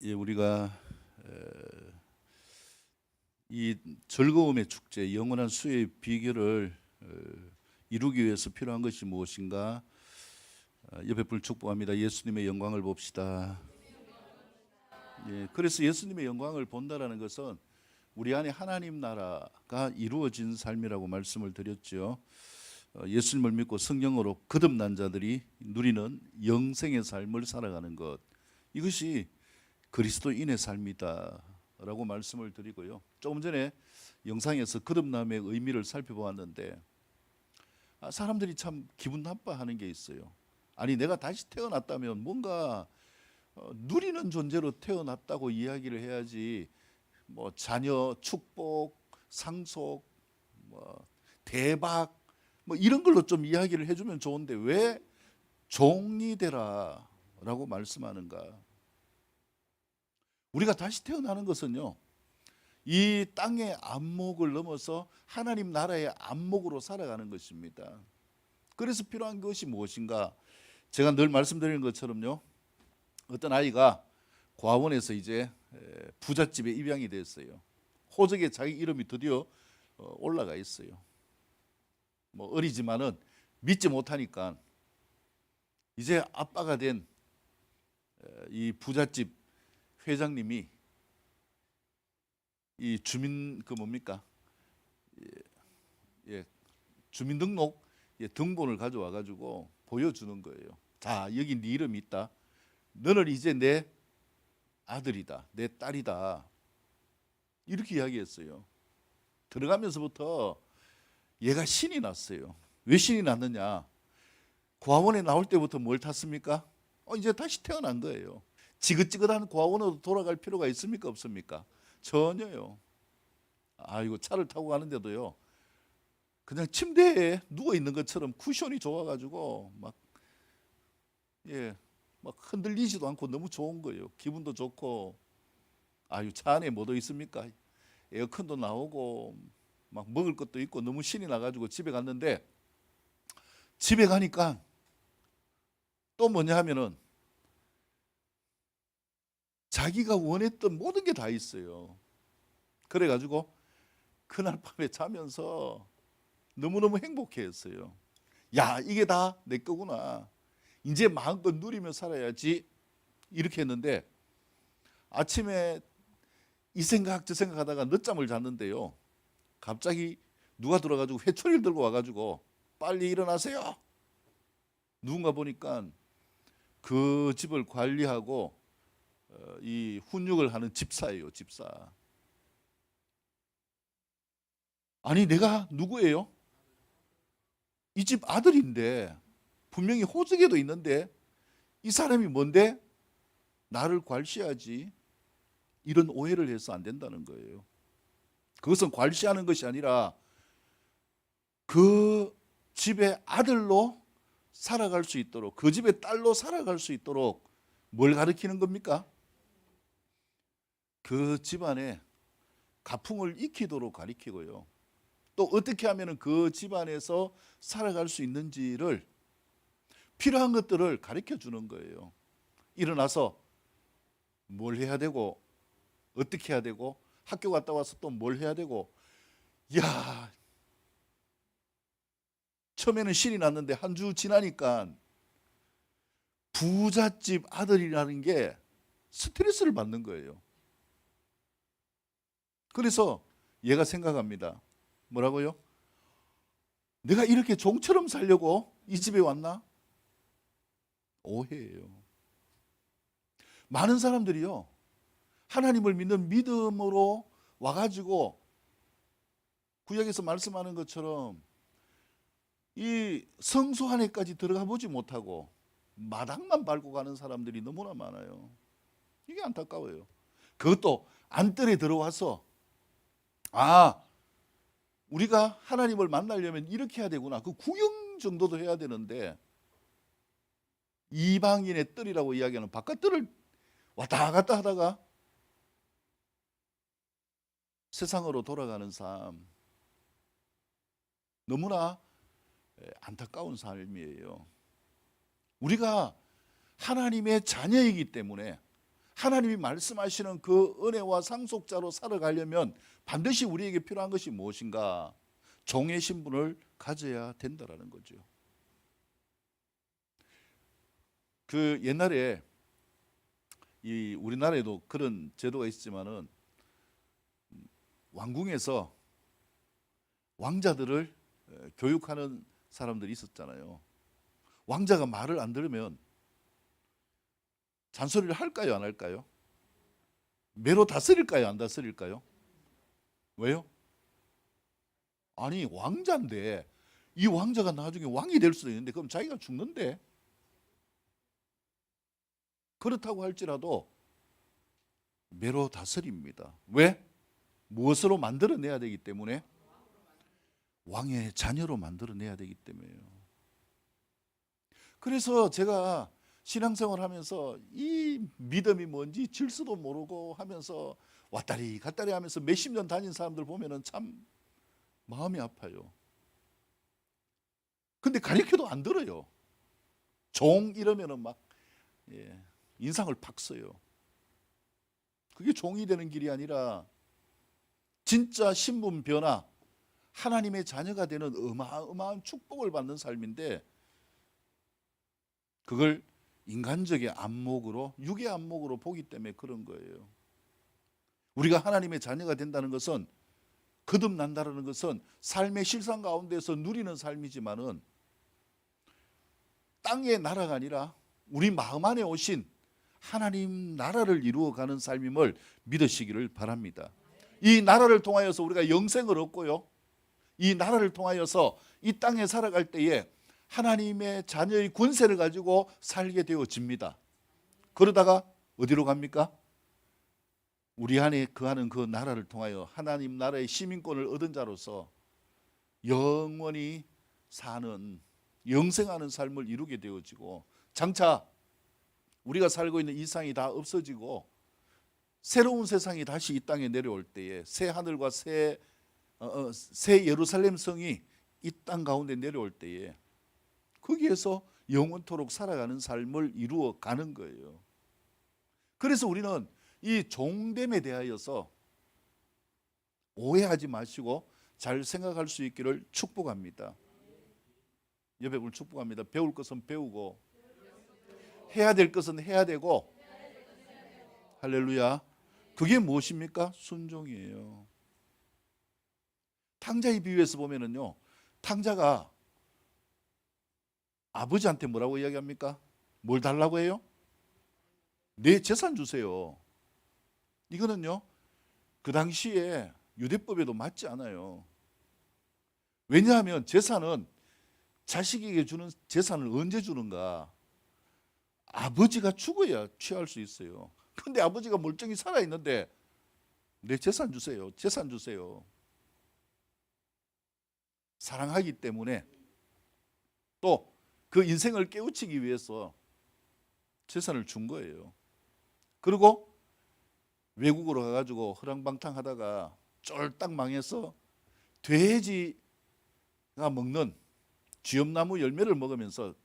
예, 우리가 이 즐거움의 축제, 영원한 수의 비결을 이루기 위해서 필요한 것이 무엇인가? 옆에 분 축복합니다. 예수님의 영광을 봅시다. 예, 그래서 예수님의 영광을 본다라는 것은 우리 안에 하나님 나라가 이루어진 삶이라고 말씀을 드렸죠. 예수님을 믿고 성령으로 거듭난 자들이 누리는 영생의 삶을 살아가는 것, 이것이 그리스도인의 삶이다라고 말씀을 드리고요. 조금 전에 영상에서 거듭남의 의미를 살펴보았는데 사람들이 참 기분 나빠하는 게 있어요. 아니, 내가 다시 태어났다면 뭔가 누리는 존재로 태어났다고 이야기를 해야지, 뭐 자녀 축복, 상속, 뭐 대박, 뭐 이런 걸로 좀 이야기를 해주면 좋은데 왜 종이 되라라고 말씀하는가? 우리가 다시 태어나는 것은요, 이 땅의 안목을 넘어서 하나님 나라의 안목으로 살아가는 것입니다. 그래서 필요한 것이 무엇인가? 제가 늘 말씀드리는 것처럼요, 어떤 아이가 고아원에서 이제 부잣집에 입양이 됐어요. 호적에 자기 이름이 드디어 올라가 있어요. 뭐 어리지만은 믿지 못하니까 이제 아빠가 된 이 부잣집 회장님이 이 주민 뭡니까? 주민등록 등본을 가져와 가지고 보여주는 거예요. 자, 여기 네 이름이 있다. 너는 이제 내 아들이다, 내 딸이다. 이렇게 이야기했어요. 들어가면서부터 얘가 신이 났어요. 왜 신이 났느냐? 고아원에 나올 때부터 뭘 탔습니까? 이제 다시 태어난 거예요. 지긋지긋한 고아원으로 돌아갈 필요가 있습니까? 없습니까? 전혀요. 아이고, 차를 타고 가는데도요, 그냥 침대에 누워 있는 것처럼 쿠션이 좋아가지고 막 흔들리지도 않고 너무 좋은 거예요. 기분도 좋고. 아유, 차 안에 뭐도 있습니까? 에어컨도 나오고 막 먹을 것도 있고 너무 신이 나가지고 집에 갔는데, 집에 가니까 또 뭐냐 하면은 자기가 원했던 모든 게 다 있어요. 그래가지고 그날 밤에 자면서 너무너무 행복해했어요. 야, 이게 다 내 거구나. 이제 마음껏 누리며 살아야지. 이렇게 했는데 아침에 이 생각 저 생각하다가 늦잠을 잤는데요, 갑자기 누가 들어가지고 회초리를 들고 와가지고 빨리 일어나세요. 누군가 보니까 그 집을 관리하고 이 훈육을 하는 집사예요, 집사. 아니, 내가 누구예요? 이 집 아들인데, 분명히 호적에도 있는데 이 사람이 뭔데 나를 괄시하지? 이런 오해를 해서 안 된다는 거예요. 그것은 괄시하는 것이 아니라 그 집의 아들로 살아갈 수 있도록, 그 집의 딸로 살아갈 수 있도록 뭘 가르치는 겁니까? 그 집안에 가풍을 익히도록 가르치고요, 또 어떻게 하면 그 집안에서 살아갈 수 있는지를, 필요한 것들을 가르쳐 주는 거예요. 일어나서 뭘 해야 되고, 어떻게 해야 되고, 학교 갔다 와서 또 뭘 해야 되고. 야, 처음에는 신이 났는데 한 주 지나니까 부잣집 아들이라는 게 스트레스를 받는 거예요. 그래서 얘가 생각합니다. 뭐라고요? 내가 이렇게 종처럼 살려고 이 집에 왔나? 오해예요. 많은 사람들이요, 하나님을 믿는 믿음으로 와가지고 구약에서 말씀하는 것처럼 이 성소 안에까지 들어가 보지 못하고 마당만 밟고 가는 사람들이 너무나 많아요. 이게 안타까워요. 그것도 안뜰에 들어와서, 우리가 하나님을 만나려면 이렇게 해야 되구나, 그 구경 정도도 해야 되는데, 이방인의 뜰이라고 이야기하는 바깥뜰을 왔다 갔다 하다가 세상으로 돌아가는 삶, 너무나 안타까운 삶이에요. 우리가 하나님의 자녀이기 때문에 하나님이 말씀하시는 그 은혜와 상속자로 살아가려면 반드시 우리에게 필요한 것이 무엇인가? 종의 신분을 가져야 된다라는 거죠. 그 옛날에 이 우리나라에도 그런 제도가 있지만은 왕궁에서 왕자들을 교육하는 사람들이 있었잖아요. 왕자가 말을 안 들으면 잔소리를 할까요, 안 할까요? 매로 다스릴까요, 안 다스릴까요? 왜요? 아니, 왕자인데 이 왕자가 나중에 왕이 될 수도 있는데 그럼 자기가 죽는데. 그렇다고 할지라도 매로 다스립니다. 왜? 무엇으로 만들어내야 되기 때문에? 왕의 자녀로 만들어내야 되기 때문에요. 그래서 제가 신앙생활 하면서 이 믿음이 뭔지 질서도 모르고 하면서 왔다리 갔다리 하면서 몇십 년 다닌 사람들 보면은 참 마음이 아파요. 근데 가르쳐도 안 들어요. 종 이러면은 막 인상을 팍 써요. 그게 종이 되는 길이 아니라 진짜 신분 변화, 하나님의 자녀가 되는 어마어마한 축복을 받는 삶인데, 그걸 인간적인 안목으로, 육의 안목으로 보기 때문에 그런 거예요. 우리가 하나님의 자녀가 된다는 것은, 거듭난다는 것은 삶의 실상 가운데서 누리는 삶이지만은 땅의 나라가 아니라 우리 마음 안에 오신 하나님 나라를 이루어가는 삶임을 믿으시기를 바랍니다. 이 나라를 통하여서 우리가 영생을 얻고요, 이 나라를 통하여서 이 땅에 살아갈 때에 하나님의 자녀의 권세를 가지고 살게 되어집니다. 그러다가 어디로 갑니까? 우리 안에 거하는 그 나라를 통하여 하나님 나라의 시민권을 얻은 자로서 영원히 사는, 영생하는 삶을 이루게 되어지고, 장차 우리가 살고 있는 이 세상이 다 없어지고 새로운 세상이 다시 이 땅에 내려올 때에 새 하늘과 새 예루살렘 성이 이 땅 가운데 내려올 때에 거기에서 영원토록 살아가는 삶을 이루어 가는 거예요. 그래서 우리는 이 종됨에 대하여서 오해하지 마시고 잘 생각할 수 있기를 축복합니다. 옆에 분 축복합니다. 배울 것은 배우고 해야 될 것은 해야 되고, 할렐루야. 그게 무엇입니까? 순종이에요. 탕자의 비유에서 보면은요, 탕자가 아버지한테 뭐라고 이야기합니까? 뭘 달라고 해요? 내 재산 주세요. 이거는요, 그 당시에 유대법에도 맞지 않아요. 왜냐하면 재산은, 자식에게 주는 재산을 언제 주는가? 아버지가 죽어야 취할 수 있어요. 근데 아버지가 멀쩡히 살아있는데 내 재산 주세요, 재산 주세요. 사랑하기 때문에, 또 그 인생을 깨우치기 위해서 재산을 준 거예요. 그리고 외국으로 가가지고 허랑방탕하다가 쫄딱 망해서 돼지가 먹는 쥐엄나무 열매를 먹으면서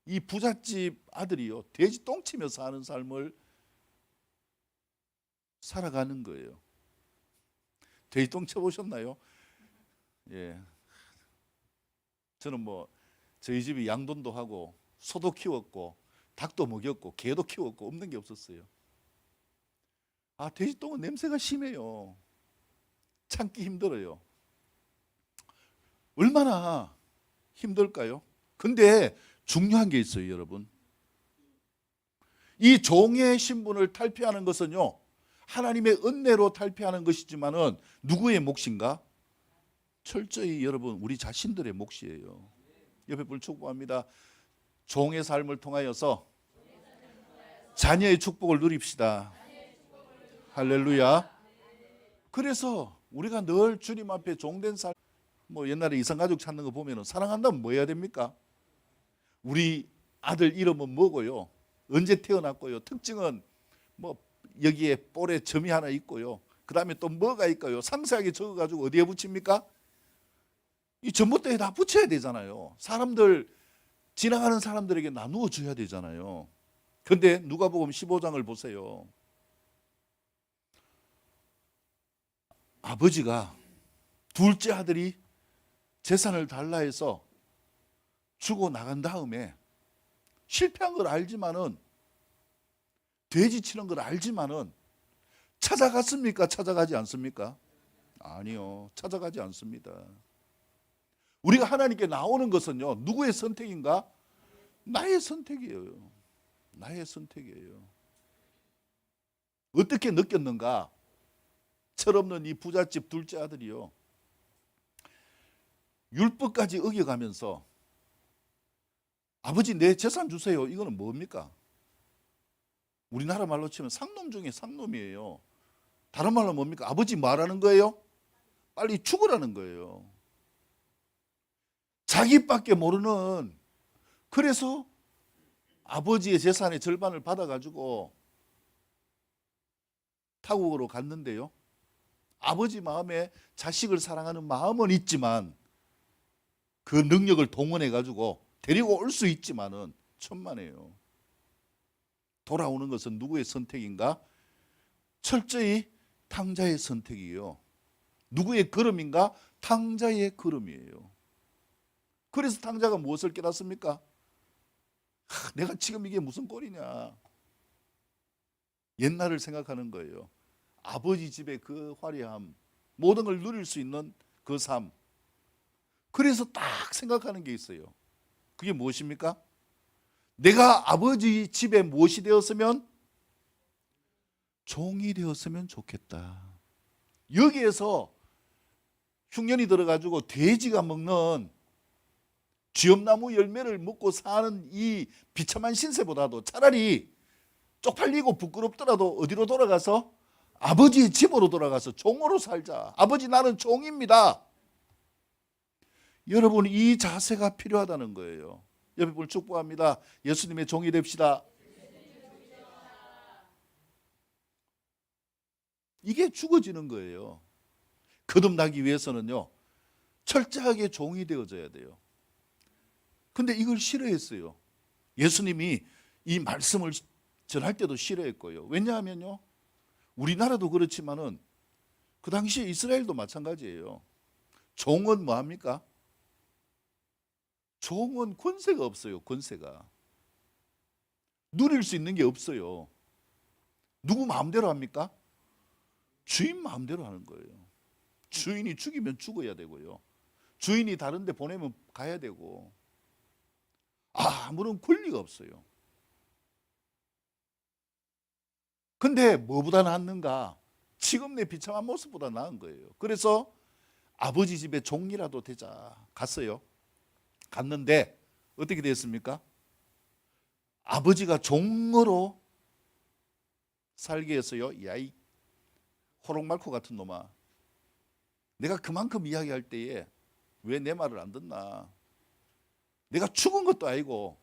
이 부잣집 아들이요, 돼지 똥치며 사는 삶을 살아가는 거예요. 돼지 똥 쳐보셨나요? 예. 저는 저희 집이 양돈도 하고 소도 키웠고 닭도 먹였고 개도 키웠고 없는 게 없었어요. 돼지 똥은 냄새가 심해요. 참기 힘들어요. 얼마나 힘들까요? 근데 중요한 게 있어요, 여러분. 이 종의 신분을 탈피하는 것은요, 하나님의 은혜로 탈피하는 것이지만은 누구의 몫인가? 철저히 여러분 우리 자신들의 몫이에요. 옆에 분 축복합니다. 종의 삶을 통하여서 자녀의 축복을 누립시다. 할렐루야. 그래서 우리가 늘 주님 앞에 종된 삶, 옛날에 이상가족 찾는 거 보면 사랑한다면 뭐 해야 됩니까? 우리 아들 이름은 뭐고요? 언제 태어났고요? 특징은 여기에 볼에 점이 하나 있고요. 그 다음에 또 뭐가 있고요? 상세하게 적어가지고 어디에 붙입니까? 이 전봇대에 다 붙여야 되잖아요. 사람들, 지나가는 사람들에게 나누어 줘야 되잖아요. 그런데 누가복음 15장을 보세요. 아버지가 둘째 아들이 재산을 달라 해서 주고 나간 다음에 실패한 걸 알지만은, 돼지 치는 걸 알지만은 찾아갔습니까? 찾아가지 않습니까? 아니요, 찾아가지 않습니다. 우리가 하나님께 나오는 것은요, 누구의 선택인가? 나의 선택이에요. 나의 선택이에요. 어떻게 느꼈는가? 철없는 이 부잣집 둘째 아들이요, 율법까지 어겨가면서 아버지 내 재산 주세요. 이거는 뭡니까? 우리나라 말로 치면 상놈 중에 상놈이에요. 다른 말로 뭡니까? 아버지 말하는 거예요? 빨리 죽으라는 거예요. 자기밖에 모르는, 그래서 아버지의 재산의 절반을 받아가지고 타국으로 갔는데요, 아버지 마음에 자식을 사랑하는 마음은 있지만 그 능력을 동원해가지고 데리고 올 수 있지만은 천만에요. 돌아오는 것은 누구의 선택인가? 철저히 탕자의 선택이에요. 누구의 걸음인가? 탕자의 걸음이에요. 그래서 탕자가 무엇을 깨닫습니까? 내가 지금 이게 무슨 꼴이냐. 옛날을 생각하는 거예요. 아버지 집의 그 화려함, 모든 걸 누릴 수 있는 그 삶. 그래서 딱 생각하는 게 있어요. 그게 무엇입니까? 내가 아버지 집에 무엇이 되었으면? 종이 되었으면 좋겠다. 여기에서 흉년이 들어가지고 돼지가 먹는 쥐엄나무 열매를 먹고 사는 이 비참한 신세보다도 차라리 쪽팔리고 부끄럽더라도 어디로 돌아가서? 아버지의 집으로 돌아가서 종으로 살자. 아버지 나는 종입니다. 여러분, 이 자세가 필요하다는 거예요. 옆에 분 축복합니다. 예수님의 종이 됩시다. 이게 죽어지는 거예요. 거듭나기 위해서는요, 철저하게 종이 되어져야 돼요. 근데 이걸 싫어했어요. 예수님이 이 말씀을 전할 때도 싫어했고요. 왜냐하면요, 우리나라도 그렇지만은 그 당시에 이스라엘도 마찬가지예요. 종은 뭐합니까? 종은 권세가 없어요. 권세가 누릴 수 있는 게 없어요. 누구 마음대로 합니까? 주인 마음대로 하는 거예요. 주인이 죽이면 죽어야 되고요, 주인이 다른 데 보내면 가야 되고, 아무런 권리가 없어요. 근데 뭐보다 낫는가? 지금 내 비참한 모습보다 나은 거예요. 그래서 아버지 집에 종이라도 되자 갔어요. 갔는데 어떻게 됐습니까? 아버지가 종으로 살게 했어요. 야이 호롱말코 같은 놈아, 내가 그만큼 이야기할 때에 왜 내 말을 안 듣나? 내가 죽은 것도 아니고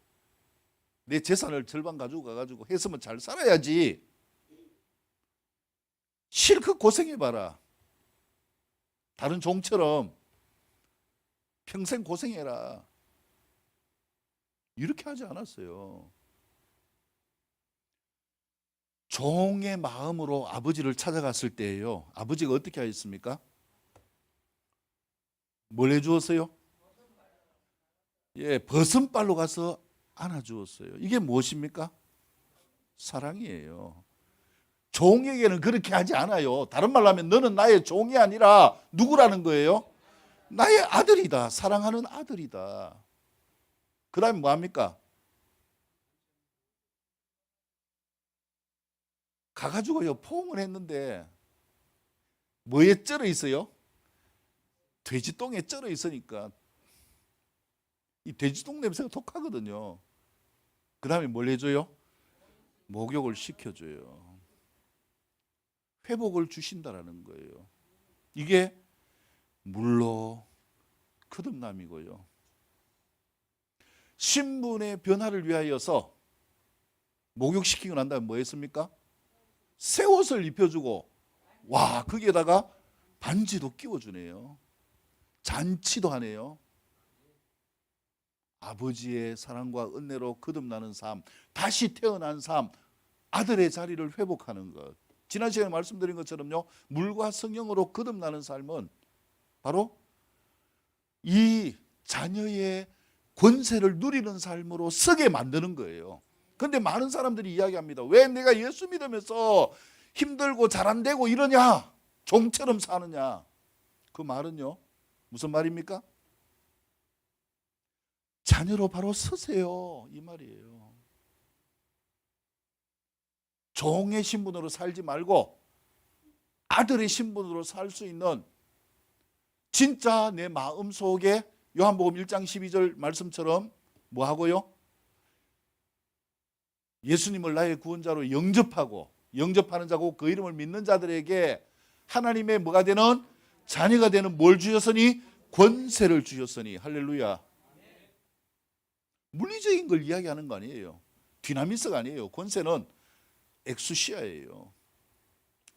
내 재산을 절반 가지고 가가지고 했으면 잘 살아야지. 실컷 고생해봐라. 다른 종처럼 평생 고생해라. 이렇게 하지 않았어요. 종의 마음으로 아버지를 찾아갔을 때예요, 아버지가 어떻게 하셨습니까? 뭘 해주었어요? 예, 벗은발로 가서 안아주었어요. 이게 무엇입니까? 사랑이에요. 종에게는 그렇게 하지 않아요. 다른 말로 하면 너는 나의 종이 아니라 누구라는 거예요? 나의 아들이다. 사랑하는 아들이다. 그 다음에 뭐합니까? 가가지고요, 포옹을 했는데 뭐에 쩔어 있어요? 돼지똥에 쩔어 있으니까 이 돼지똥 냄새가 독하거든요. 그 다음에 뭘 해줘요? 목욕을 시켜줘요. 회복을 주신다라는 거예요. 이게 물로 거듭남이고요. 신분의 변화를 위하여서 목욕시키고 난 다음에 뭐 했습니까? 새 옷을 입혀주고, 와, 거기에다가 반지도 끼워주네요. 잔치도 하네요. 아버지의 사랑과 은혜로 거듭나는 삶, 다시 태어난 삶, 아들의 자리를 회복하는 것. 지난 시간에 말씀드린 것처럼요, 물과 성령으로 거듭나는 삶은 바로 이 자녀의 권세를 누리는 삶으로 서게 만드는 거예요. 그런데 많은 사람들이 이야기합니다. 왜 내가 예수 믿으면서 힘들고 잘 안 되고 이러냐? 종처럼 사느냐? 그 말은요, 무슨 말입니까? 자녀로 바로 서세요, 이 말이에요. 종의 신분으로 살지 말고 아들의 신분으로 살 수 있는, 진짜 내 마음속에 요한복음 1장 12절 말씀처럼 뭐 하고요? 예수님을 나의 구원자로 영접하는 자고 그 이름을 믿는 자들에게 하나님의 뭐가 되는? 자녀가 되는 뭘 주셨으니? 권세를 주셨으니. 할렐루야. 물리적인 걸 이야기하는 거 아니에요. 디나미스가 아니에요. 권세는 엑수시아예요.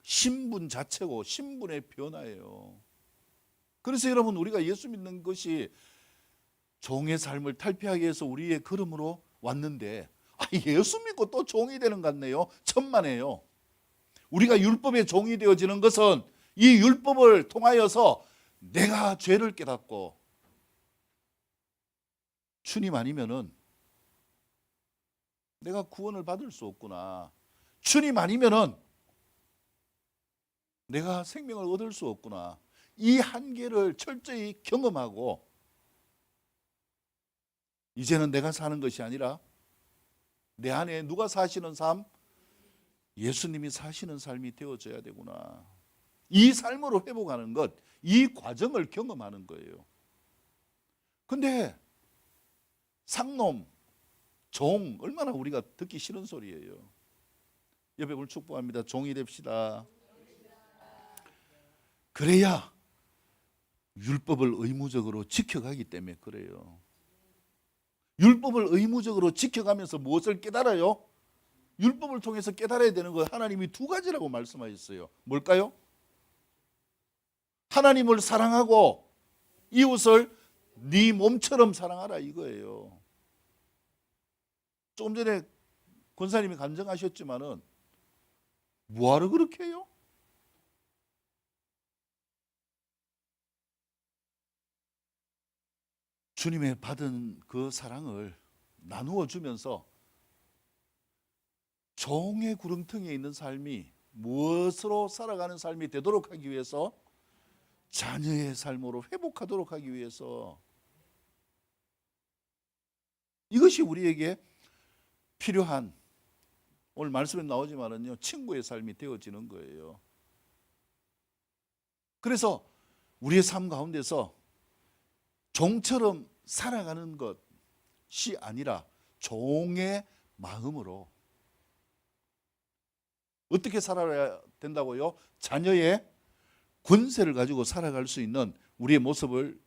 신분 자체고 신분의 변화예요. 그래서 여러분, 우리가 예수 믿는 것이 종의 삶을 탈피하기 위해서 우리의 걸음으로 왔는데, 예수 믿고 또 종이 되는 것 같네요. 천만에요. 우리가 율법의 종이 되어지는 것은 이 율법을 통하여서 내가 죄를 깨닫고 주님 아니면은 내가 구원을 받을 수 없구나. 주님 아니면은 내가 생명을 얻을 수 없구나. 이 한계를 철저히 경험하고 이제는 내가 사는 것이 아니라 내 안에 누가 사시는 삶? 예수님이 사시는 삶이 되어져야 되구나. 이 삶으로 회복하는 것, 이 과정을 경험하는 거예요. 근데 상놈, 종, 얼마나 우리가 듣기 싫은 소리예요. 옆에 분 축복합니다. 종이 됩시다. 그래야 율법을 의무적으로 지켜가기 때문에 그래요. 율법을 의무적으로 지켜가면서 무엇을 깨달아요? 율법을 통해서 깨달아야 되는 거 하나님이 두 가지라고 말씀하셨어요. 뭘까요? 하나님을 사랑하고 이웃을 네 몸처럼 사랑하라, 이거예요. 조금 전에 권사님이 간증하셨지만은 뭐하러 그렇게 해요? 주님의 받은 그 사랑을 나누어 주면서 종의 구렁텅이에 있는 삶이 무엇으로 살아가는 삶이 되도록 하기 위해서, 자녀의 삶으로 회복하도록 하기 위해서, 이것이 우리에게 필요한, 오늘 말씀에 나오지만은요, 친구의 삶이 되어지는 거예요. 그래서 우리의 삶 가운데서 종처럼 살아가는 것이 아니라 종의 마음으로 어떻게 살아야 된다고요? 자녀의 권세를 가지고 살아갈 수 있는 우리의 모습을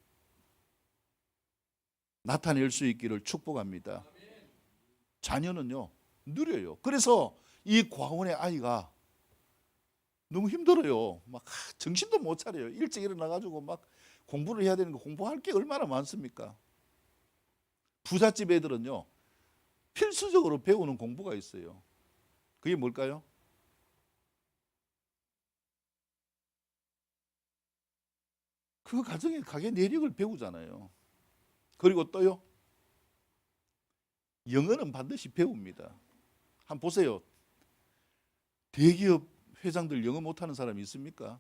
나타낼 수 있기를 축복합니다. 자녀는요, 느려요. 그래서 이 과원의 아이가 너무 힘들어요. 막 정신도 못 차려요. 일찍 일어나가지고 막 공부를 해야 되는 거, 공부할 게 얼마나 많습니까? 부잣집 애들은요, 필수적으로 배우는 공부가 있어요. 그게 뭘까요? 그 가정의 가계 내력을 배우잖아요. 그리고 또요, 영어는 반드시 배웁니다. 한번 보세요. 대기업 회장들 영어 못하는 사람이 있습니까?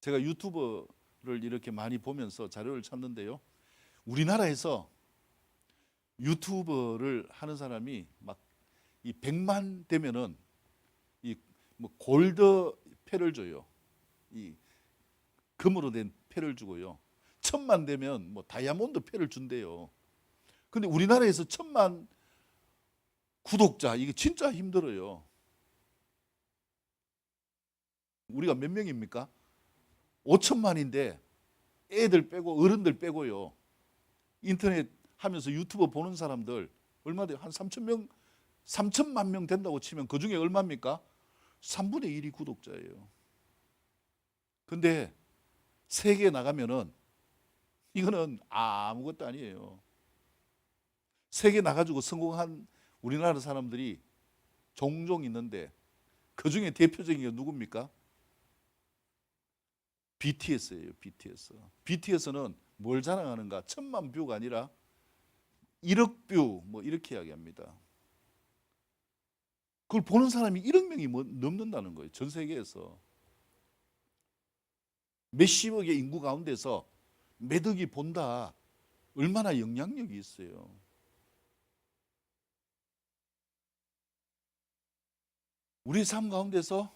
제가 유튜버를 이렇게 많이 보면서 자료를 찾는데요, 우리나라에서 유튜버를 하는 사람이 막 이 100만 되면은 이 뭐 골드 패를 줘요. 이 금으로 된 패를 주고요. 1000만 되면 뭐 다이아몬드 패를 준대요. 근데 우리나라에서 1000만 구독자, 이게 진짜 힘들어요. 우리가 몇 명입니까? 5천만인데 애들 빼고 어른들 빼고요, 인터넷 하면서 유튜브 보는 사람들 얼마 돼요? 한 3천 명, 3천만 명 된다고 치면 그 중에 얼마입니까? 3분의 1이 구독자예요. 근데 세계에 나가면은 이거는 아무것도 아니에요. 세계 나가지고 성공한 우리나라 사람들이 종종 있는데 그 중에 대표적인 게 누굽니까? BTS예요. BTS. BTS는 뭘 자랑하는가? 1000만 뷰가 아니라 1억 뷰 뭐 이렇게 이야기합니다. 그걸 보는 사람이 1억 명이 넘는다는 거예요. 전 세계에서. 몇십억의 인구 가운데서 매덕이 본다. 얼마나 영향력이 있어요. 우리 삶 가운데서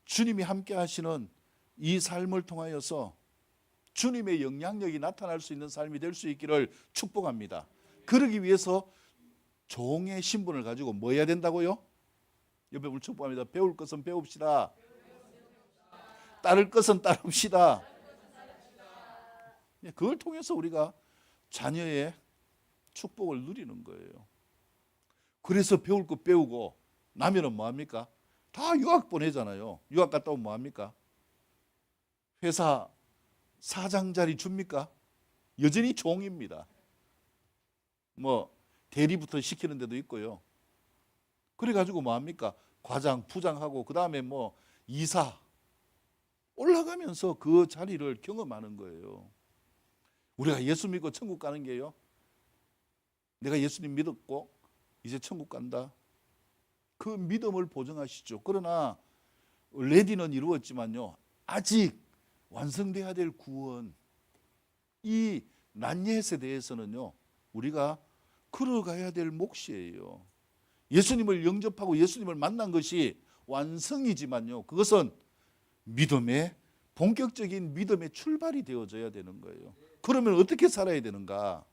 주님이 함께 하시는 이 삶을 통하여서 주님의 영향력이 나타날 수 있는 삶이 될 수 있기를 축복합니다. 그러기 위해서 종의 신분을 가지고 뭐 해야 된다고요? 옆에 물 축복합니다. 배울 것은 배웁시다. 따를 것은 따릅시다. 그걸 통해서 우리가 자녀의 축복을 누리는 거예요. 그래서 배울 거 배우고 나면은 뭐합니까? 다 유학 보내잖아요. 유학 갔다 오면 뭐합니까? 회사 사장 자리 줍니까? 여전히 종입니다. 뭐 대리부터 시키는 데도 있고요. 그래가지고 뭐합니까? 과장, 부장하고 그 다음에 뭐 이사 올라가면서 그 자리를 경험하는 거예요. 우리가 예수 믿고 천국 가는 게요. 내가 예수님 믿었고 이제 천국 간다. 그 믿음을 보증하시죠. 그러나 레디는 이루었지만요. 아직 완성돼야 될 구원, 이 난예에 대해서는요. 우리가 걸어가야 될 몫이에요. 예수님을 영접하고 예수님을 만난 것이 완성이지만요. 그것은 믿음의 본격적인 믿음의 출발이 되어져야 되는 거예요. 그러면 어떻게 살아야 되는가?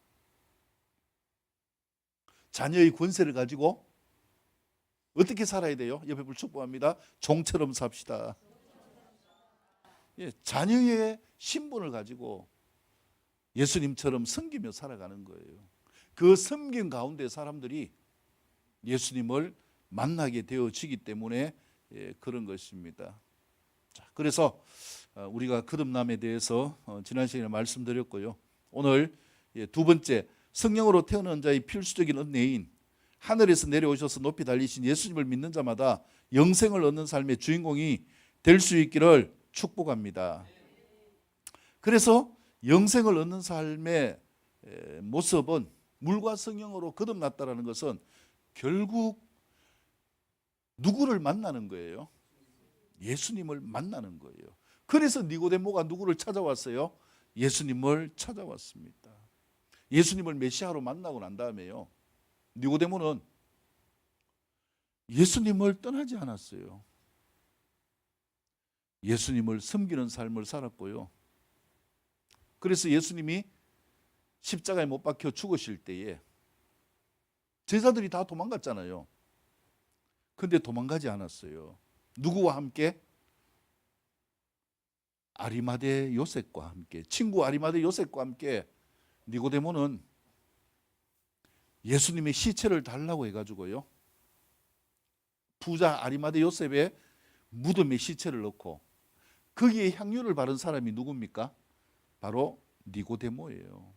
자녀의 권세를 가지고 어떻게 살아야 돼요? 옆에 불 축복합니다. 종처럼 삽시다. 예, 자녀의 신분을 가지고 예수님처럼 섬기며 살아가는 거예요. 그 섬김 가운데 사람들이 예수님을 만나게 되어지기 때문에 그런 것입니다. 자, 그래서 우리가 거듭남에 대해서 지난 시간에 말씀드렸고요. 오늘 두 번째, 성령으로 태어난 자의 필수적인 은혜인 하늘에서 내려오셔서 높이 달리신 예수님을 믿는 자마다 영생을 얻는 삶의 주인공이 될 수 있기를 축복합니다. 그래서 영생을 얻는 삶의 모습은 물과 성령으로 거듭났다는 것은 결국 누구를 만나는 거예요? 예수님을 만나는 거예요. 그래서 니고데모가 누구를 찾아왔어요? 예수님을 찾아왔습니다. 예수님을 메시아로 만나고 난 다음에요. 니고데모는 예수님을 떠나지 않았어요. 예수님을 섬기는 삶을 살았고요. 그래서 예수님이 십자가에 못 박혀 죽으실 때에 제자들이 다 도망갔잖아요. 근데 도망가지 않았어요. 누구와 함께? 아리마대 요셉과 함께, 친구 아리마대 요셉과 함께 니고데모는 예수님의 시체를 달라고 해가지고요. 부자 아리마대 요셉의 무덤에 시체를 넣고 거기에 향유를 바른 사람이 누굽니까? 바로 니고데모예요.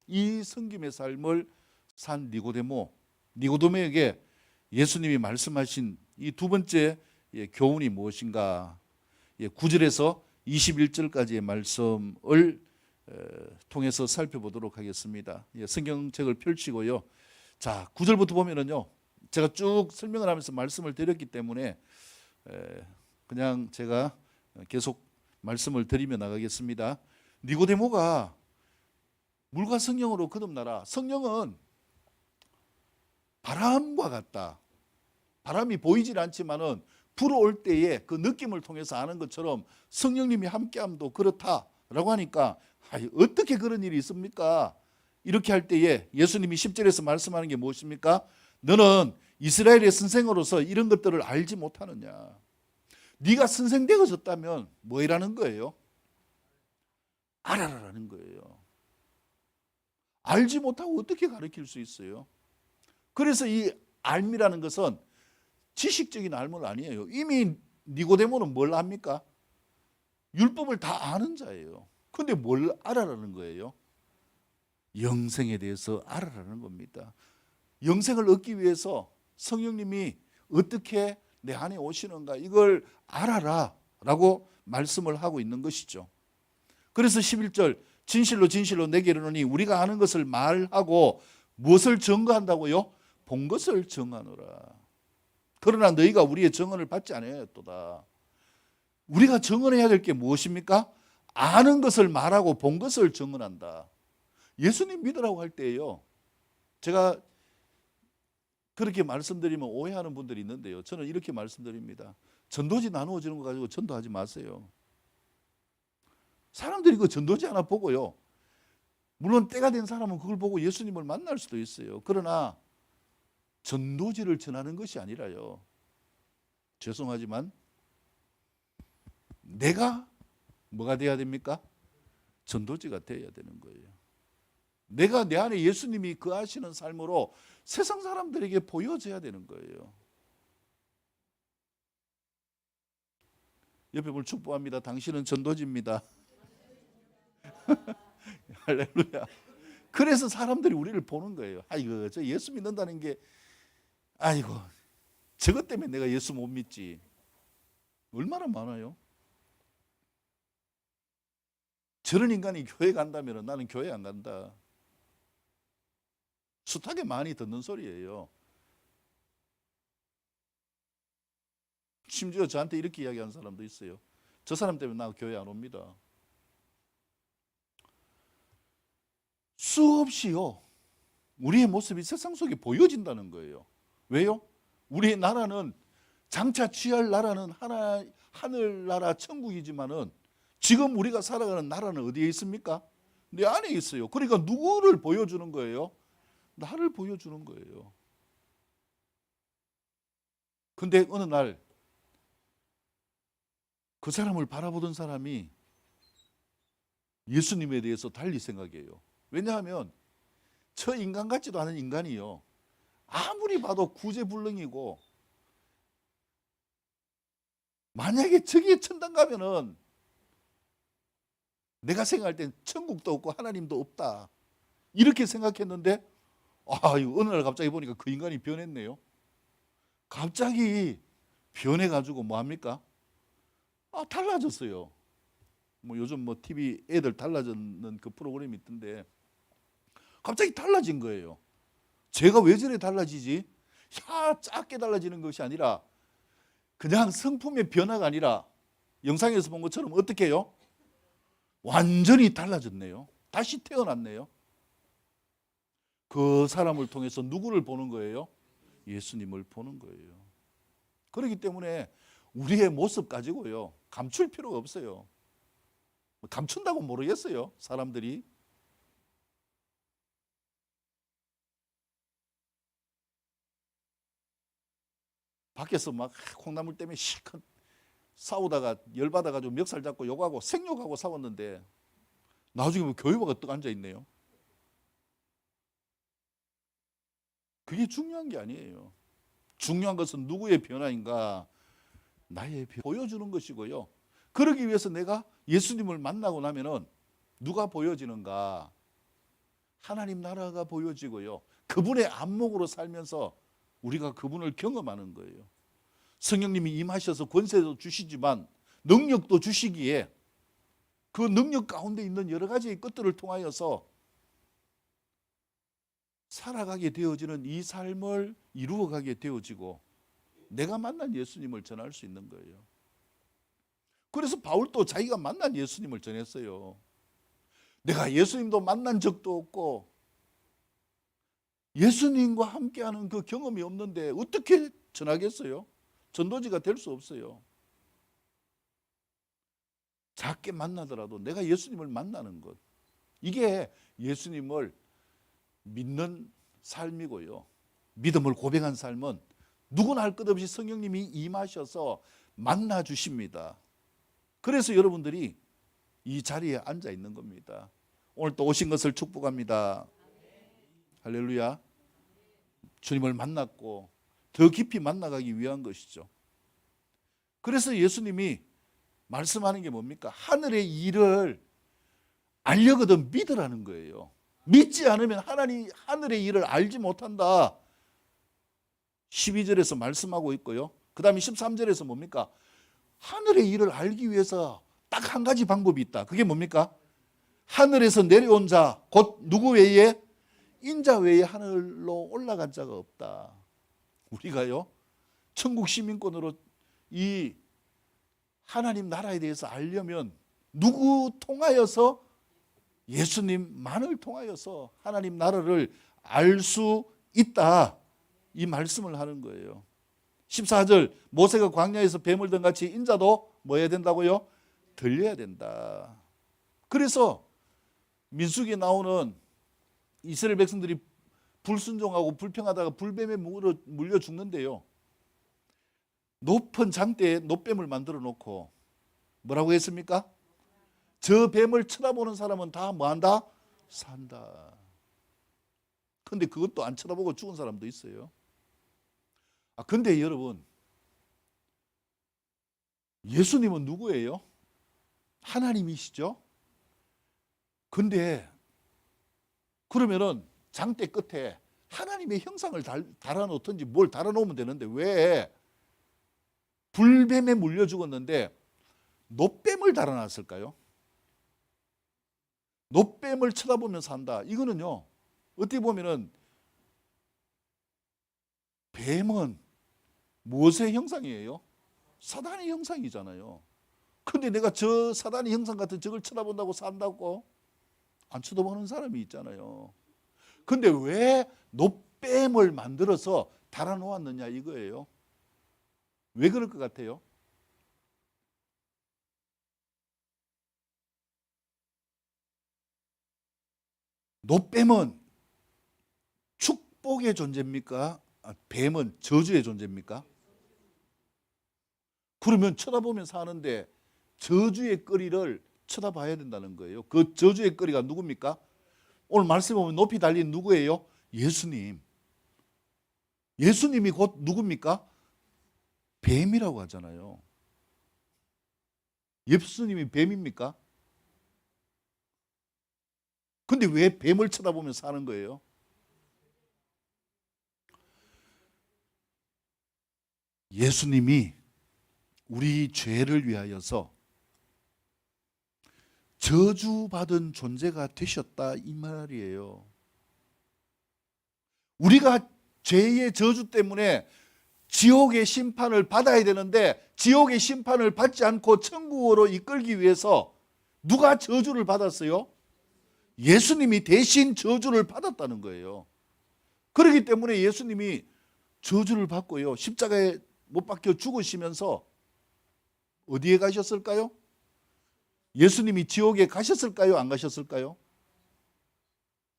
이 섬김의 삶을 산 니고데모에게 예수님이 말씀하신 이 두 번째 교훈이 무엇인가? 9절에서 21절까지의 말씀을 통해서 살펴보도록 하겠습니다. 성경책을 펼치고요. 자, 9절부터 보면은요. 제가 쭉 설명을 하면서 말씀을 드렸기 때문에 그냥 제가 계속 말씀을 드리며 나가겠습니다. 니고데모가 물과 성령으로 거듭나라. 성령은 바람과 같다. 바람이 보이질 않지만은 불어올 때에 그 느낌을 통해서 아는 것처럼 성령님이 함께함도 그렇다라고 하니까 어떻게 그런 일이 있습니까? 이렇게 할 때에 예수님이 10절에서 말씀하는 게 무엇입니까? 너는 이스라엘의 선생으로서 이런 것들을 알지 못하느냐? 네가 선생 되어졌다면 뭐라는 거예요? 알아라라는 거예요. 알지 못하고 어떻게 가르칠 수 있어요? 그래서 이 알미라는 것은 지식적인 알문 아니에요. 이미 니고데모는 뭘 합니까? 율법을 다 아는 자예요. 근데 뭘 알아라는 거예요? 영생에 대해서 알아라는 겁니다. 영생을 얻기 위해서 성령님이 어떻게 내 안에 오시는가 이걸 알아라 라고 말씀을 하고 있는 것이죠. 그래서 11절 진실로 진실로 내게 이르노니 우리가 아는 것을 말하고 무엇을 증거한다고요? 본 것을 증언하노라. 그러나 너희가 우리의 증언을 받지 않아야겠도다. 우리가 증언해야 될 게 무엇입니까? 아는 것을 말하고 본 것을 증언한다. 예수님 믿으라고 할 때예요. 제가 그렇게 말씀드리면 오해하는 분들이 있는데요. 저는 이렇게 말씀드립니다. 전도지 나누어지는 거 가지고 전도하지 마세요. 사람들이 그 전도지 하나 보고요. 물론 때가 된 사람은 그걸 보고 예수님을 만날 수도 있어요. 그러나 전도지를 전하는 것이 아니라요. 죄송하지만 내가 뭐가 돼야 됩니까? 전도지가 되어야 되는 거예요. 내가 내 안에 예수님이 거하시는 삶으로 세상 사람들에게 보여져야 되는 거예요. 옆에 분 축복합니다. 당신은 전도지입니다. 할렐루야. 그래서 사람들이 우리를 보는 거예요. 아이고, 저 예수 믿는다는 게, 아이고, 저것 때문에 내가 예수 못 믿지. 얼마나 많아요. 저런 인간이 교회 간다면 나는 교회 안 간다. 숱하게 많이 듣는 소리예요. 심지어 저한테 이렇게 이야기하는 사람도 있어요. 저 사람 때문에 나 교회 안 옵니다. 수없이요. 우리의 모습이 세상 속에 보여진다는 거예요. 왜요? 우리의 나라는 장차 취할 나라는 하늘나라 천국이지만은 지금 우리가 살아가는 나라는 어디에 있습니까? 내 안에 있어요. 그러니까 누구를 보여주는 거예요? 나를 보여주는 거예요. 근데 어느 날 그 사람을 바라보던 사람이 예수님에 대해서 달리 생각해요. 왜냐하면 저 인간 같지도 않은 인간이요. 아무리 봐도 구제불능이고 만약에 저기에 천당 가면은 내가 생각할 땐 천국도 없고 하나님도 없다. 이렇게 생각했는데 어느 날 갑자기 보니까 그 인간이 변했네요. 갑자기 변해가지고 뭐합니까? 달라졌어요. 요즘 TV 애들 달라졌는 그 프로그램이 있던데 갑자기 달라진 거예요. 제가 왜 저래 달라지지? 작게 달라지는 것이 아니라 그냥 성품의 변화가 아니라 영상에서 본 것처럼 어떻게 해요? 완전히 달라졌네요. 다시 태어났네요. 그 사람을 통해서 누구를 보는 거예요? 예수님을 보는 거예요. 그렇기 때문에 우리의 모습 가지고요 감출 필요가 없어요. 감춘다고 모르겠어요, 사람들이. 밖에서 막 콩나물 때문에 실컷 싸우다가 열받아가지고 멱살 잡고 욕하고 생욕하고 싸웠는데 나중에 뭐 교회 와가 떡 앉아있네요. 그게 중요한 게 아니에요. 중요한 것은 누구의 변화인가? 나의 변화 보여주는 것이고요. 그러기 위해서 내가 예수님을 만나고 나면은 누가 보여지는가? 하나님 나라가 보여지고요. 그분의 안목으로 살면서 우리가 그분을 경험하는 거예요. 성령님이 임하셔서 권세도 주시지만 능력도 주시기에 그 능력 가운데 있는 여러 가지의 것들을 통하여서 살아가게 되어지는 이 삶을 이루어가게 되어지고 내가 만난 예수님을 전할 수 있는 거예요. 그래서 바울도 자기가 만난 예수님을 전했어요. 내가 예수님도 만난 적도 없고 예수님과 함께하는 그 경험이 없는데 어떻게 전하겠어요? 전도지가 될 수 없어요. 작게 만나더라도 내가 예수님을 만나는 것, 이게 예수님을 믿는 삶이고요. 믿음을 고백한 삶은 누구나 할 것 없이 성령님이 임하셔서 만나 주십니다. 그래서 여러분들이 이 자리에 앉아 있는 겁니다. 오늘 또 오신 것을 축복합니다. 할렐루야. 주님을 만났고 더 깊이 만나가기 위한 것이죠. 그래서 예수님이 말씀하는 게 뭡니까? 하늘의 일을 알려거든 믿으라는 거예요. 믿지 않으면 하늘의 일을 알지 못한다. 12절에서 말씀하고 있고요. 그 다음에 13절에서 뭡니까? 하늘의 일을 알기 위해서 딱 한 가지 방법이 있다. 그게 뭡니까? 하늘에서 내려온 자, 곧 누구 외에? 인자 외에 하늘로 올라간 자가 없다. 우리가요, 천국 시민권으로 이 하나님 나라에 대해서 알려면 누구 통하여서? 예수님만을 통하여서 하나님 나라를 알 수 있다. 이 말씀을 하는 거예요. 14절, 모세가 광야에서 뱀을 든 같이 인자도 뭐 해야 된다고요? 들려야 된다. 그래서 민수기에 나오는 이스라엘 백성들이 불순종하고 불평하다가 불뱀에 물려 죽는데요, 높은 장대에 놋뱀을 만들어 놓고 뭐라고 했습니까? 저 뱀을 쳐다보는 사람은 다 뭐한다? 산다. 근데 그것도 안 쳐다보고 죽은 사람도 있어요. 근데 여러분, 예수님은 누구예요? 하나님이시죠? 근데 그러면은 장대 끝에 하나님의 형상을 달아놓든지 뭘 달아놓으면 되는데 왜 불뱀에 물려 죽었는데 놋뱀을 달아놨을까요? 놋뱀을 쳐다보면서 산다. 이거는요, 어떻게 보면은 뱀은 무엇의 형상이에요? 사단의 형상이잖아요. 근데 내가 저 사단의 형상 같은 저걸 쳐다본다고 산다고? 안 쳐다보는 사람이 있잖아요. 근데 왜 놋뱀을 만들어서 달아놓았느냐 이거예요. 왜 그럴 것 같아요? 놋뱀은 축복의 존재입니까? 뱀은 저주의 존재입니까? 그러면 쳐다보면 사는데 저주의 거리를 쳐다봐야 된다는 거예요. 그 저주의 거리가 누굽니까? 오늘 말씀 보면 높이 달린 누구예요? 예수님. 예수님이 곧 누굽니까? 뱀이라고 하잖아요. 예수님이 뱀입니까? 근데 왜 뱀을 쳐다보며 사는 거예요? 예수님이 우리 죄를 위하여서 저주받은 존재가 되셨다 이 말이에요. 우리가 죄의 저주 때문에 지옥의 심판을 받아야 되는데 지옥의 심판을 받지 않고 천국으로 이끌기 위해서 누가 저주를 받았어요? 예수님이 대신 저주를 받았다는 거예요. 그렇기 때문에 예수님이 저주를 받고요, 십자가에 못 박혀 죽으시면서 어디에 가셨을까요? 예수님이 지옥에 가셨을까요? 안 가셨을까요?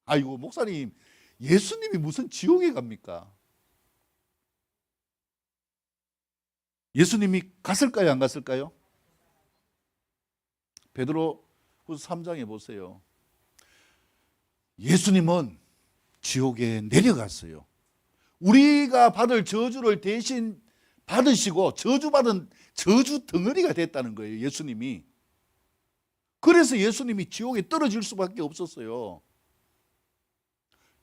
아이고 목사님, 예수님이 무슨 지옥에 갑니까? 예수님이 갔을까요? 안 갔을까요? 베드로후서 3장에 보세요. 예수님은 지옥에 내려갔어요. 우리가 받을 저주를 대신 받으시고 저주받은 저주 덩어리가 됐다는 거예요, 예수님이. 그래서 예수님이 지옥에 떨어질 수밖에 없었어요.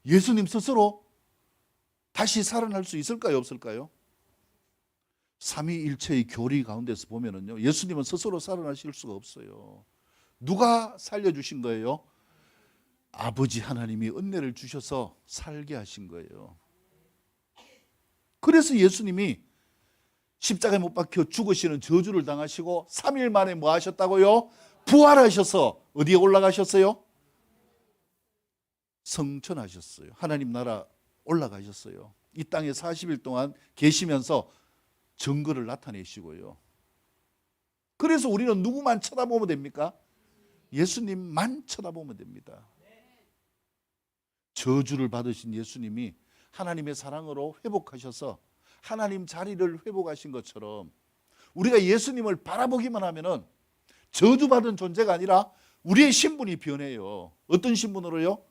예수님 스스로 다시 살아날 수 있을까요, 없을까요? 삼위일체의 교리 가운데서 보면은요, 예수님은 스스로 살아나실 수가 없어요. 누가 살려주신 거예요? 아버지 하나님이 은혜를 주셔서 살게 하신 거예요. 그래서 예수님이 십자가에 못 박혀 죽으시는 저주를 당하시고 3일 만에 뭐 하셨다고요? 부활하셔서 어디에 올라가셨어요? 성천하셨어요. 하나님 나라 올라가셨어요. 이 땅에 40일 동안 계시면서 증거를 나타내시고요. 그래서 우리는 누구만 쳐다보면 됩니까? 예수님만 쳐다보면 됩니다. 저주를 받으신 예수님이 하나님의 사랑으로 회복하셔서 하나님 자리를 회복하신 것처럼 우리가 예수님을 바라보기만 하면은 저주받은 존재가 아니라 우리의 신분이 변해요. 어떤 신분으로요?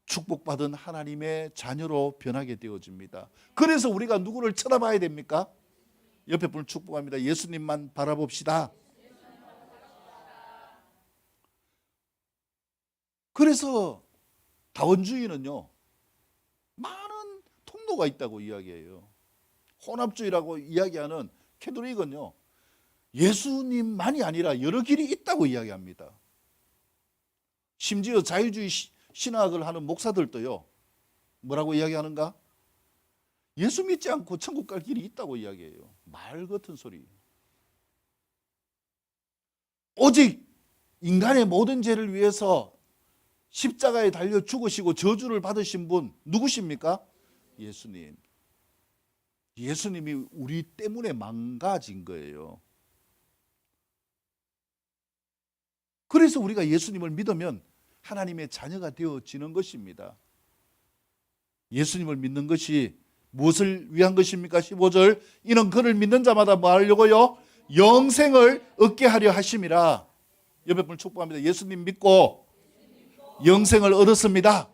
축복받은 하나님의 자녀로 변하게 되어집니다. 그래서 우리가 누구를 쳐다봐야 됩니까? 옆에 분을 축복합니다. 예수님만 바라봅시다. 그래서 다원주의는요, 많은 통로가 있다고 이야기해요. 혼합주의라고 이야기하는 캐톨릭은요, 예수님만이 아니라 여러 길이 있다고 이야기합니다. 심지어 자유주의 신학을 하는 목사들도요, 뭐라고 이야기하는가? 예수 믿지 않고 천국 갈 길이 있다고 이야기해요. 말 같은 소리. 오직 인간의 모든 죄를 위해서 십자가에 달려 죽으시고 저주를 받으신 분 누구십니까? 예수님. 예수님이 우리 때문에 망가진 거예요. 그래서 우리가 예수님을 믿으면 하나님의 자녀가 되어지는 것입니다. 예수님을 믿는 것이 무엇을 위한 것입니까? 15절, 이는 그를 믿는 자마다 뭐 하려고요? 영생을 얻게 하려 하심이라. 옆에 분을 축복합니다. 예수님 믿고 영생을 얻었습니다.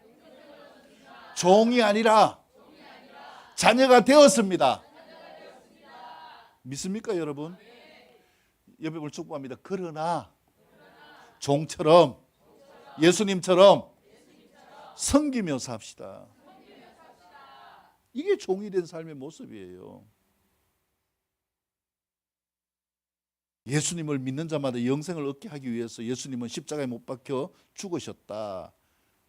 종이 아니라 자녀가 되었습니다. 믿습니까, 여러분? 옆에 분을 축복합니다. 그러나 종처럼, 예수님처럼 섬기며 삽시다. 이게 종이 된 삶의 모습이에요. 예수님을 믿는 자마다 영생을 얻게 하기 위해서 예수님은 십자가에 못 박혀 죽으셨다.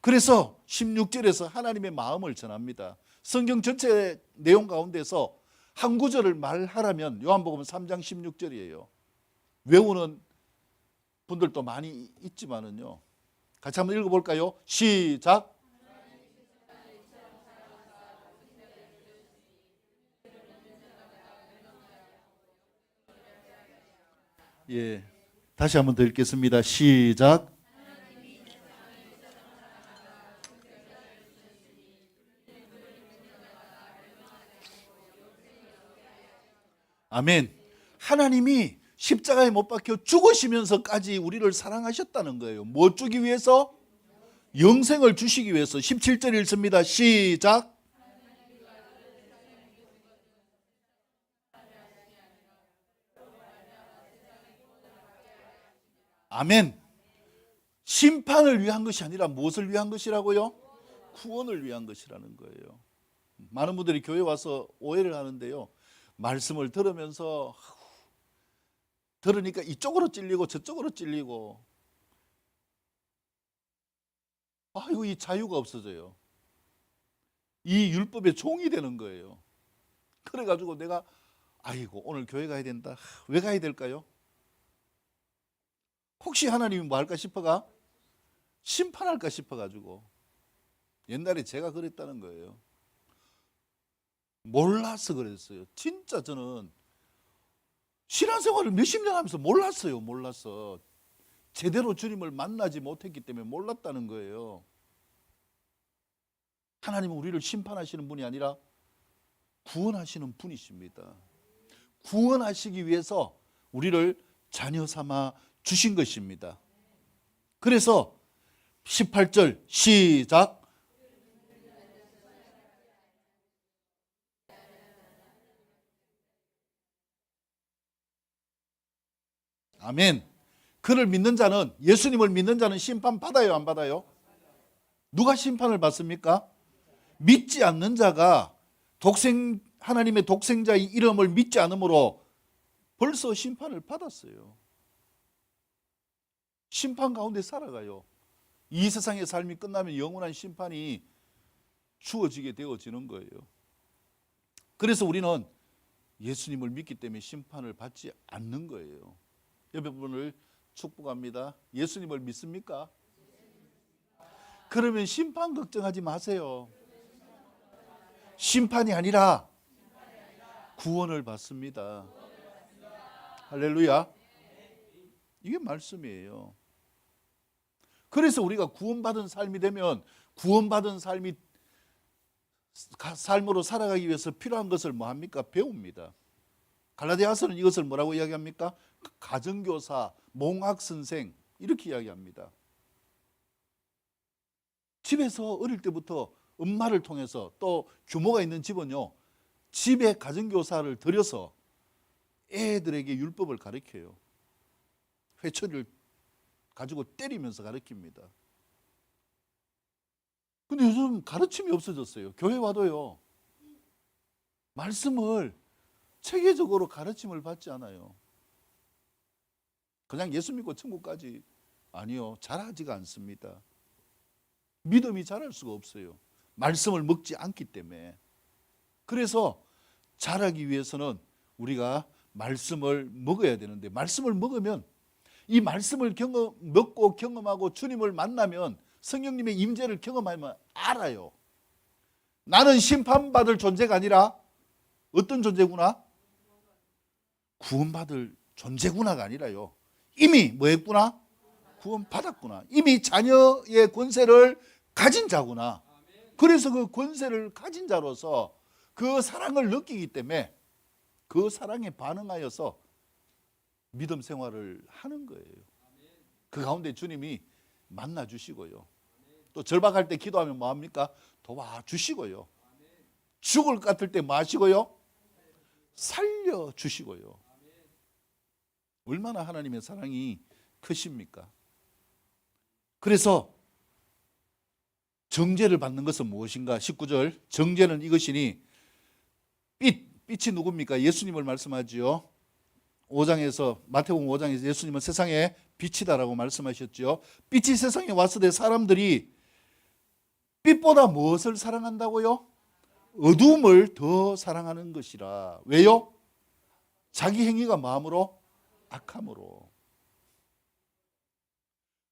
그래서 16절에서 하나님의 마음을 전합니다. 성경 전체 내용 가운데서 한 구절을 말하라면 요한복음 3장 16절이에요. 외우는 분들도 많이 있지만은요. 같이 한번 읽어볼까요? 시작. 예, 다시 한번 더 읽겠습니다. 시작. 아멘. 하나님이 십자가에 못 박혀 죽으시면서까지 우리를 사랑하셨다는 거예요. 뭐 주기 위해서? 영생을 주시기 위해서. 17절 읽습니다. 시작. 아멘. 심판을 위한 것이 아니라 무엇을 위한 것이라고요? 구원을 위한 것이라는 거예요. 많은 분들이 교회 와서 오해를 하는데요. 말씀을 들으면서 들으니까 이쪽으로 찔리고 저쪽으로 찔리고, 아이고, 이 자유가 없어져요. 이 율법의 종이 되는 거예요. 그래가지고 내가 아이고, 오늘 교회 가야 된다. 왜 가야 될까요? 혹시 하나님이 뭐 할까 싶어가? 심판할까 싶어가지고. 옛날에 제가 그랬다는 거예요. 몰라서 그랬어요. 진짜 저는 신앙생활을 몇십 년 하면서 몰랐어요. 몰라서. 제대로 주님을 만나지 못했기 때문에 몰랐다는 거예요. 하나님은 우리를 심판하시는 분이 아니라 구원하시는 분이십니다. 구원하시기 위해서 우리를 자녀 삼아 주신 것입니다. 그래서 18절 시작. 아멘. 그를 믿는 자는, 예수님을 믿는 자는 심판 받아요, 안 받아요? 누가 심판을 받습니까? 믿지 않는 자가 하나님의 독생자의 이름을 믿지 않으므로 벌써 심판을 받았어요. 심판 가운데 살아가요. 이 세상의 삶이 끝나면 영원한 심판이 주어지게 되어지는 거예요. 그래서 우리는 예수님을 믿기 때문에 심판을 받지 않는 거예요. 옆에 분을 축복합니다. 예수님을 믿습니까? 그러면 심판 걱정하지 마세요. 심판이 아니라 구원을 받습니다. 할렐루야. 이게 말씀이에요. 그래서 우리가 구원받은 삶이 되면 구원받은 삶으로 살아가기 위해서 필요한 것을 뭐 합니까? 배웁니다. 갈라디아서는 이것을 뭐라고 이야기합니까? 가정교사, 몽학선생 이렇게 이야기합니다. 집에서 어릴 때부터 엄마를 통해서, 또 규모가 있는 집은요, 집에 가정교사를 들여서 애들에게 율법을 가르쳐요. 회초리를 가지고 때리면서 가르칩니다. 근데 요즘 가르침이 없어졌어요. 교회 와도요, 말씀을 체계적으로 가르침을 받지 않아요. 그냥 예수 믿고 천국까지, 아니요, 잘하지가 않습니다. 믿음이 자랄 수가 없어요. 말씀을 먹지 않기 때문에. 그래서 자라기 위해서는 우리가 말씀을 먹어야 되는데, 말씀을 먹으면, 이 말씀을 먹고 경험하고 주님을 만나면, 성령님의 임재를 경험하면 알아요. 나는 심판받을 존재가 아니라 어떤 존재구나? 구원받을 존재구나가 아니라요, 이미 뭐 했구나? 구원받았구나. 이미 자녀의 권세를 가진 자구나. 그래서 그 권세를 가진 자로서 그 사랑을 느끼기 때문에 그 사랑에 반응하여서 믿음 생활을 하는 거예요. 그 가운데 주님이 만나 주시고요, 또 절박할 때 기도하면 뭐합니까? 도와주시고요, 죽을 것 같을 때 뭐 하시고요? 살려주시고요. 얼마나 하나님의 사랑이 크십니까? 그래서 정죄를 받는 것은 무엇인가? 19절, 정죄는 이것이니, 빛이 누굽니까? 예수님을 말씀하지요. 5장에서, 마태복음 5장에서 예수님은 세상의 빛이다라고 말씀하셨죠. 빛이 세상에 왔을 때 사람들이 빛보다 무엇을 사랑한다고요? 어두움을 더 사랑하는 것이라. 왜요? 자기 행위가 마음으로 악함으로.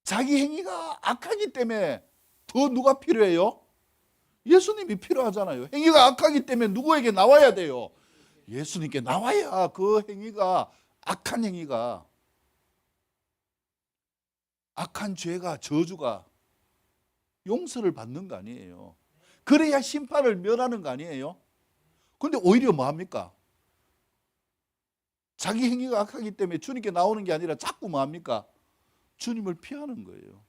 자기 행위가 악하기 때문에 더 누가 필요해요? 예수님이 필요하잖아요. 행위가 악하기 때문에 누구에게 나와야 돼요? 예수님께 나와야 그 행위가, 악한 행위가, 악한 죄가, 저주가 용서를 받는 거 아니에요. 그래야 심판을 면하는 거 아니에요. 그런데 오히려 뭐합니까? 자기 행위가 악하기 때문에 주님께 나오는 게 아니라 자꾸 뭐합니까? 주님을 피하는 거예요.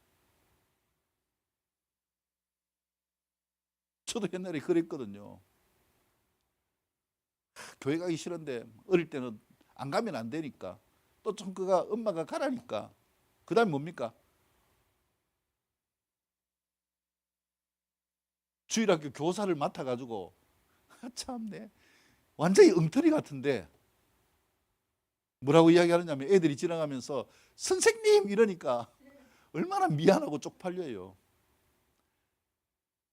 저도 옛날에 그랬거든요. 교회 가기 싫은데 어릴 때는 안 가면 안 되니까, 또 좀 그가 엄마가 가라니까, 그 다음에 뭡니까? 주일학교 교사를 맡아가지고, 참네, 완전히 엉터리 같은데 뭐라고 이야기하느냐면, 애들이 지나가면서 선생님 이러니까 얼마나 미안하고 쪽팔려요.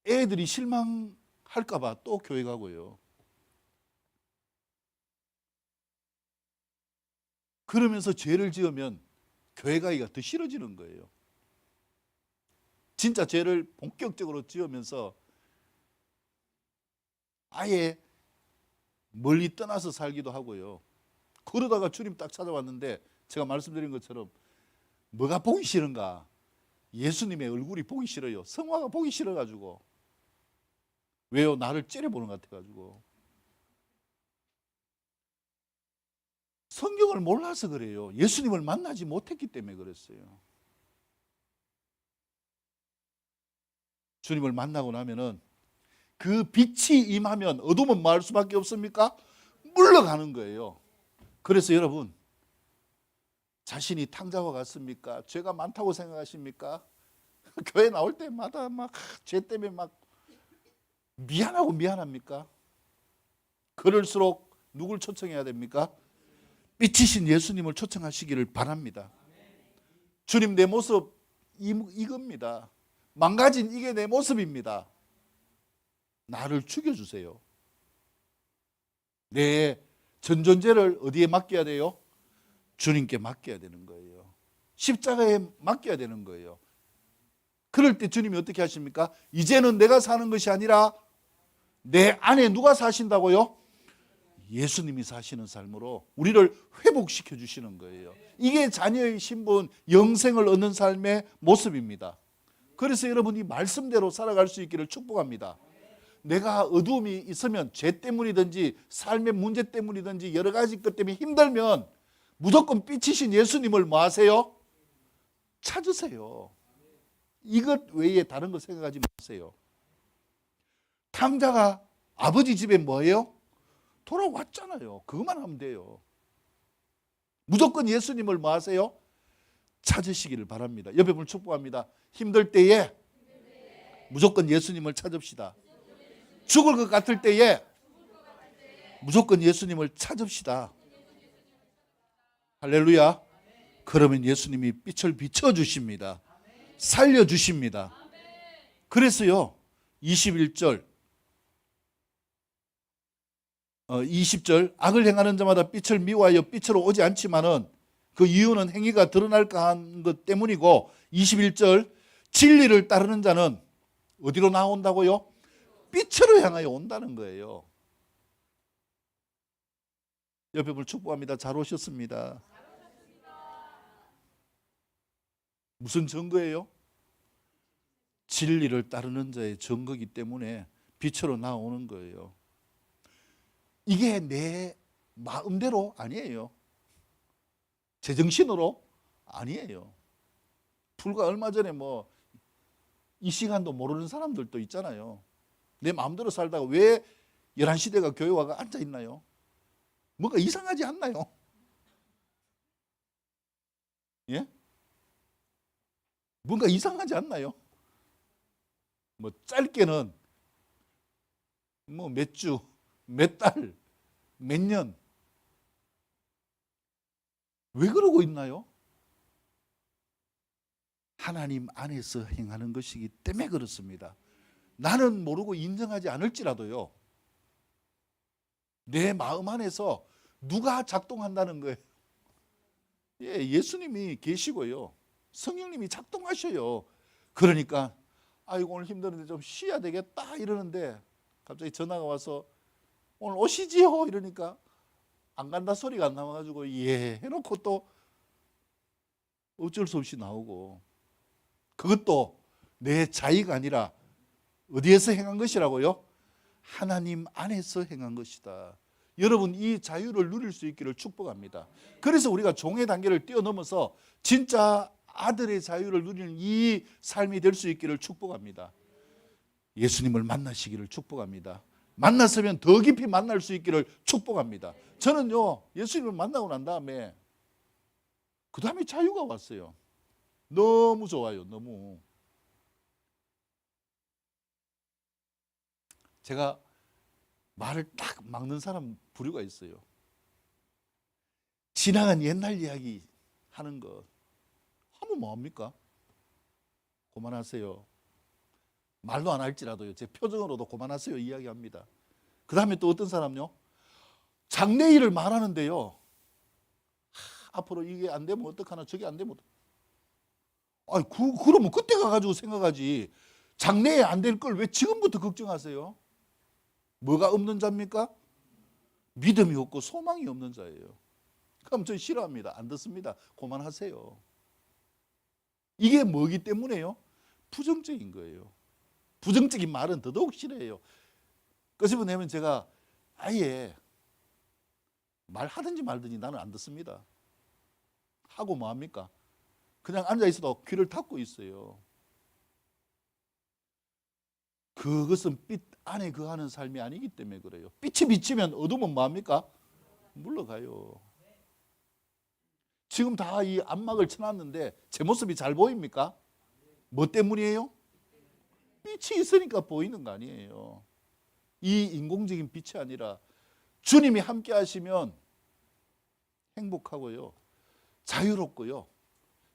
애들이 실망할까 봐 또 교회 가고요. 그러면서 죄를 지으면 교회 가기가 더 싫어지는 거예요. 진짜 죄를 본격적으로 지으면서 아예 멀리 떠나서 살기도 하고요. 그러다가 주님 딱 찾아왔는데, 제가 말씀드린 것처럼 뭐가 보기 싫은가? 예수님의 얼굴이 보기 싫어요. 성화가 보기 싫어가지고. 왜요? 나를 째려보는 것 같아가지고. 성경을 몰라서 그래요. 예수님을 만나지 못했기 때문에 그랬어요. 주님을 만나고 나면은 그 빛이 임하면 어둠은 뭐 할 수밖에 없습니까? 물러가는 거예요. 그래서 여러분, 자신이 탕자와 같습니까? 죄가 많다고 생각하십니까? 교회 나올 때마다 막 죄 때문에 막 미안하고 미안합니까? 그럴수록 누굴 초청해야 됩니까? 빛이신 예수님을 초청하시기를 바랍니다. 주님, 내 모습 이겁니다. 망가진 이게 내 모습입니다. 나를 죽여주세요. 내 전존재를 어디에 맡겨야 돼요? 주님께 맡겨야 되는 거예요. 십자가에 맡겨야 되는 거예요. 그럴 때 주님이 어떻게 하십니까? 이제는 내가 사는 것이 아니라 내 안에 누가 사신다고요? 예수님이 사시는 삶으로 우리를 회복시켜 주시는 거예요. 이게 자녀의 신분, 영생을 얻는 삶의 모습입니다. 그래서 여러분이 말씀대로 살아갈 수 있기를 축복합니다. 내가 어두움이 있으면, 죄 때문이든지 삶의 문제 때문이든지 여러 가지 것 때문에 힘들면 무조건 빛이신 예수님을 뭐 하세요? 찾으세요. 이것 외에 다른 거 생각하지 마세요. 탕자가 아버지 집에 뭐예요? 돌아왔잖아요. 그것만 하면 돼요. 무조건 예수님을 뭐 하세요? 찾으시기를 바랍니다. 옆에 분을 축복합니다. 힘들 때에 무조건 예수님을 찾읍시다. 죽을 것 같을 때에 무조건 예수님을 찾읍시다. 할렐루야. 그러면 예수님이 빛을 비춰주십니다. 살려주십니다. 그래서요 21절 20절 악을 행하는 자마다 빛을 미워하여 빛으로 오지 않지만은 그 이유는 행위가 드러날까 한 것 때문이고 21절 진리를 따르는 자는 어디로 나온다고요? 빛으로 향하여 온다는 거예요. 옆에 분 축복합니다. 잘 오셨습니다. 무슨 증거예요? 진리를 따르는 자의 증거이기 때문에 빛으로 나오는 거예요. 이게 내 마음대로 아니에요. 제정신으로 아니에요. 불과 얼마 전에 이 시간도 모르는 사람들도 있잖아요. 내 마음대로 살다가 왜 11시대가 교회 와가 앉아 있나요? 뭔가 이상하지 않나요? 예? 뭔가 이상하지 않나요? 짧게는 몇 주, 몇 달, 몇 년. 왜 그러고 있나요? 하나님 안에서 행하는 것이기 때문에 그렇습니다. 나는 모르고 인정하지 않을지라도요. 내 마음 안에서 누가 작동한다는 거예요. 예, 예수님이 계시고요. 성령님이 작동하셔요. 그러니까 아이고 오늘 힘드는데 좀 쉬어야 되겠다 이러는데 갑자기 전화가 와서 오늘 오시지요 이러니까 안 간다 소리가 안 나와가지고 예 해놓고 또 어쩔 수 없이 나오고 그것도 내 자의가 아니라 어디에서 행한 것이라고요? 하나님 안에서 행한 것이다. 여러분 이 자유를 누릴 수 있기를 축복합니다. 그래서 우리가 종의 단계를 뛰어넘어서 진짜 아들의 자유를 누리는 이 삶이 될 수 있기를 축복합니다. 예수님을 만나시기를 축복합니다. 만났으면 더 깊이 만날 수 있기를 축복합니다. 저는요 예수님을 만나고 난 다음에 그 다음에 자유가 왔어요. 너무 좋아요. 너무. 제가 말을 딱 막는 사람 부류가 있어요. 지나간 옛날 이야기 하는 거 하면 뭐합니까? 그만하세요. 말도 안 할지라도요. 제 표정으로도 그만하세요 이야기합니다. 그 다음에 또 어떤 사람요? 장래일을 말하는데요. 앞으로 이게 안 되면 어떡하나 저게 안 되면 그러면 그때 가가지고 생각하지. 장래에 안 될 걸 왜 지금부터 걱정하세요? 뭐가 없는 자입니까? 믿음이 없고 소망이 없는 자예요. 그럼 저 싫어합니다. 안 듣습니다. 그만하세요. 이게 뭐기 때문에요? 부정적인 거예요. 부정적인 말은 더더욱 싫어해요. 끄집어내면 제가 아예 말하든지 말든지 나는 안 듣습니다. 하고 뭐합니까? 그냥 앉아있어도 귀를 닫고 있어요. 그것은 빛 안에 거하는 삶이 아니기 때문에 그래요. 빛이 비치면 어둠은 뭐합니까? 물러가요. 지금 다 이 안막을 쳐놨는데 제 모습이 잘 보입니까? 뭐 때문이에요? 빛이 있으니까 보이는 거 아니에요. 이 인공적인 빛이 아니라 주님이 함께 하시면 행복하고요. 자유롭고요.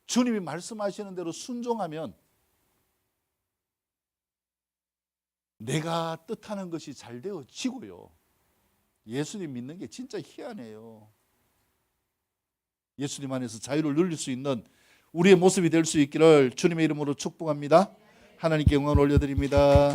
주님이 말씀하시는 대로 순종하면 내가 뜻하는 것이 잘 되어지고요. 예수님 믿는 게 진짜 희한해요. 예수님 안에서 자유를 누릴 수 있는 우리의 모습이 될 수 있기를 주님의 이름으로 축복합니다. 하나님께 영광을 올려드립니다.